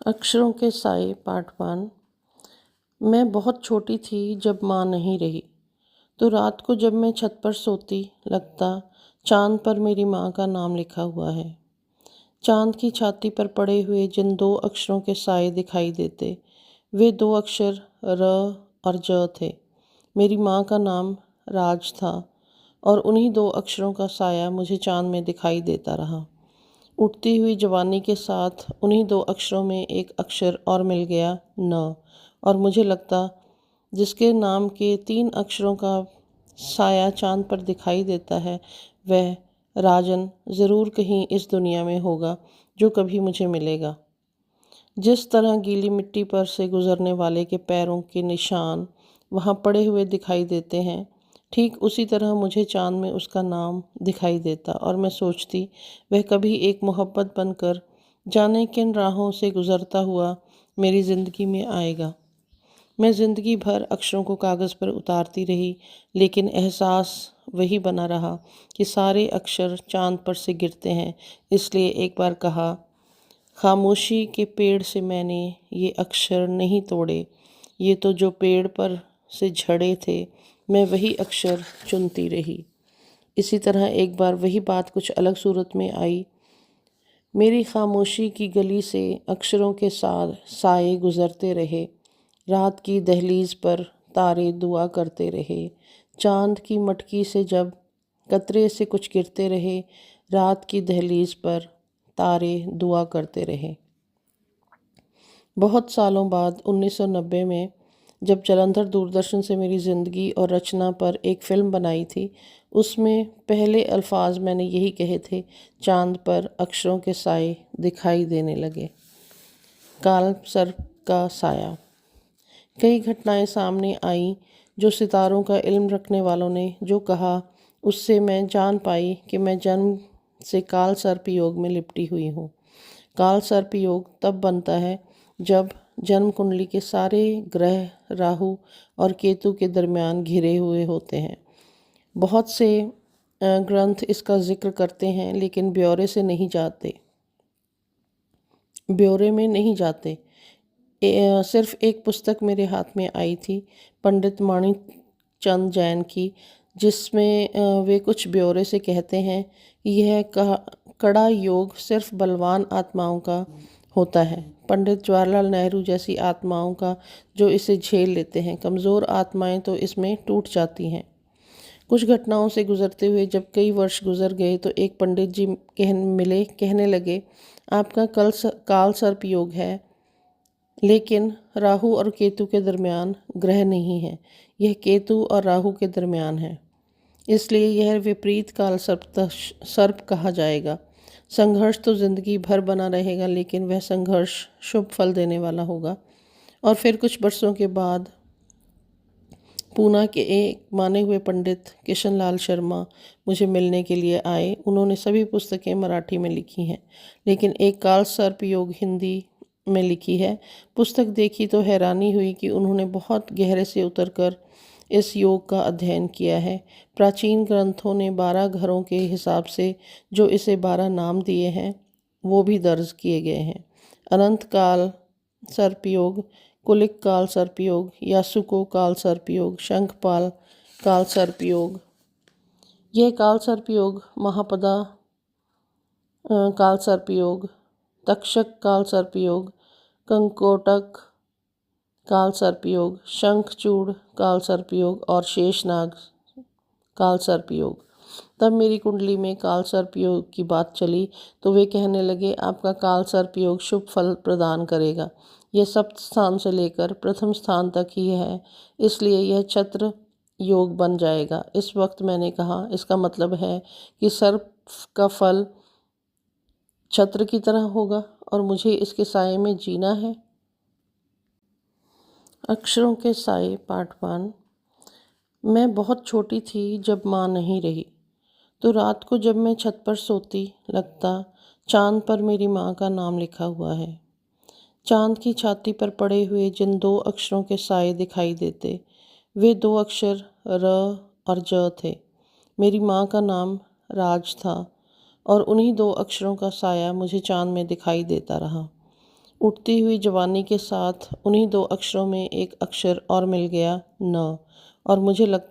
अक्षरों के साए पार्ट 1। मैं बहुत छोटी थी जब माँ नहीं रही, तो रात को जब मैं छत पर सोती लगता चाँद पर मेरी माँ का नाम लिखा हुआ है। चाँद की छाती पर पड़े हुए जिन दो अक्षरों के साए दिखाई देते, वे दो अक्षर र और ज थे। मेरी माँ का नाम राज था और उन्हीं दो अक्षरों का साया मुझे चाँद में दिखाई देता रहा। उठती हुई जवानी के साथ उन्हीं दो अक्षरों में एक अक्षर और मिल गया न, और मुझे लगता जिसके नाम के 3 अक्षरों का साया चाँद पर दिखाई देता है, वह राजन ज़रूर कहीं इस दुनिया में होगा जो कभी मुझे मिलेगा। जिस तरह गीली मिट्टी पर से गुजरने वाले के पैरों के निशान वहाँ पड़े हुए दिखाई देते हैं, ठीक उसी तरह मुझे चाँद में उसका नाम दिखाई देता और मैं सोचती वह कभी एक मोहब्बत बनकर जाने किन राहों से गुजरता हुआ मेरी ज़िंदगी में आएगा। मैं ज़िंदगी भर अक्षरों को कागज़ पर उतारती रही, लेकिन एहसास वही बना रहा कि सारे अक्षर चाँद पर से गिरते हैं। इसलिए एक बार कहा, खामोशी के पेड़ से मैंने ये अक्षर नहीं तोड़े, ये तो जो पेड़ पर से झड़े थे, मैं वही अक्षर चुनती रही। इसी तरह एक बार वही बात कुछ अलग सूरत में आई। मेरी खामोशी की गली से अक्षरों के साथ साए गुजरते रहे। रात की दहलीज पर तारे दुआ करते रहे। चाँद की मटकी से जब कतरे से कुछ गिरते रहे, रात की दहलीज पर तारे दुआ करते रहे। बहुत सालों बाद 1990 में जब जलंधर दूरदर्शन से मेरी ज़िंदगी और रचना पर एक फ़िल्म बनाई थी, उसमें पहले अल्फाज मैंने यही कहे थे, चाँद पर अक्षरों के साए दिखाई देने लगे। काल सर्प का साया। कई घटनाएं सामने आईं जो सितारों का इल्म रखने वालों ने जो कहा, उससे मैं जान पाई कि मैं जन्म से काल सर्प योग में लिपटी हुई हूँ। काल सर्प योग तब बनता है जब जन्म कुंडली के सारे ग्रह राहु और केतु के दरमियान घिरे हुए होते हैं। बहुत से ग्रंथ इसका जिक्र करते हैं, लेकिन ब्यौरे में नहीं जाते। सिर्फ एक पुस्तक मेरे हाथ में आई थी, पंडित माणिकचंद जैन की, जिसमें वे कुछ ब्यौरे से कहते हैं कि यह कड़ा योग सिर्फ बलवान आत्माओं का होता है, पंडित जवाहरलाल नेहरू जैसी आत्माओं का जो इसे झेल लेते हैं। कमज़ोर आत्माएं तो इसमें टूट जाती हैं। कुछ घटनाओं से गुजरते हुए जब कई वर्ष गुजर गए तो एक पंडित जी कहने लगे, आपका काल सर्प योग है, लेकिन राहु और केतु के दरमियान ग्रह नहीं है, यह केतु और राहु के दरमियान है, इसलिए यह विपरीत काल सर्प कहा जाएगा। संघर्ष तो ज़िंदगी भर बना रहेगा, लेकिन वह संघर्ष शुभ फल देने वाला होगा। और फिर कुछ बरसों के बाद पूना के एक माने हुए पंडित किशन लाल शर्मा मुझे मिलने के लिए आए। उन्होंने सभी पुस्तकें मराठी में लिखी हैं, लेकिन एक काल सर्प योग हिंदी में लिखी है। पुस्तक देखी तो हैरानी हुई कि उन्होंने बहुत गहरे से उतरकर इस योग का अध्ययन किया है। प्राचीन ग्रंथों ने 12 घरों के हिसाब से जो इसे 12 नाम दिए हैं, वो भी दर्ज किए गए हैं। अनंत काल सर्पयोग, कुलिक काल सर्पयोग, यासुको काल सर्पयोग, शंखपाल काल सर्पयोग। यह काल सर्पयोग महापदा काल सर्पयोग, तक्षक काल सर्पयोग, कंकोटक काल सर्पयोग, शंखचूड़ काल सर्पयोग और शेषनाग काल सर्पयोग। तब मेरी कुंडली में काल सर्पयोग की बात चली तो वे कहने लगे, आपका काल सर्पयोग शुभ फल प्रदान करेगा। यह सप्त स्थान से लेकर प्रथम स्थान तक ही है, इसलिए यह छत्र योग बन जाएगा। इस वक्त मैंने कहा, इसका मतलब है कि सर्प का फल छत्र की तरह होगा और मुझे इसके साए में जीना है। अक्षरों के साए पार्ट 1। मैं बहुत छोटी थी जब माँ नहीं रही, तो रात को जब मैं छत पर सोती लगता चाँद पर मेरी माँ का नाम लिखा हुआ है। चाँद की छाती पर पड़े हुए जिन दो अक्षरों के साए दिखाई देते, वे दो अक्षर र और ज थे। मेरी माँ का नाम राज था और उन्हीं दो अक्षरों का साया मुझे चाँद में दिखाई देता रहा। उठती हुई जवानी के साथ उन्हीं दो अक्षरों में एक अक्षर और मिल गया, न। और मुझे लगता